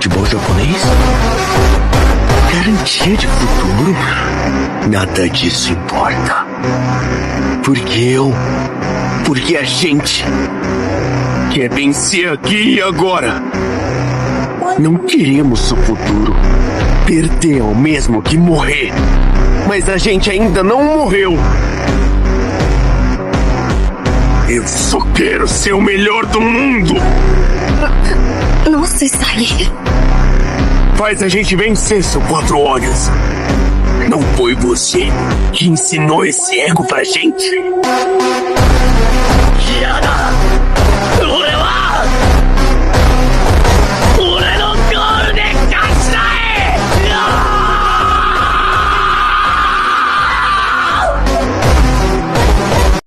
futebol japonês? Garantia de futuro? Nada disso importa. Porque a gente quer vencer aqui e agora. Não queremos o futuro. Perder é o mesmo que morrer. Mas a gente ainda não morreu. Eu só quero ser o melhor do mundo. Nossa, Isai. Faz a gente vencer, seu quatro olhos. Não foi você que ensinou esse ego pra gente? Yada!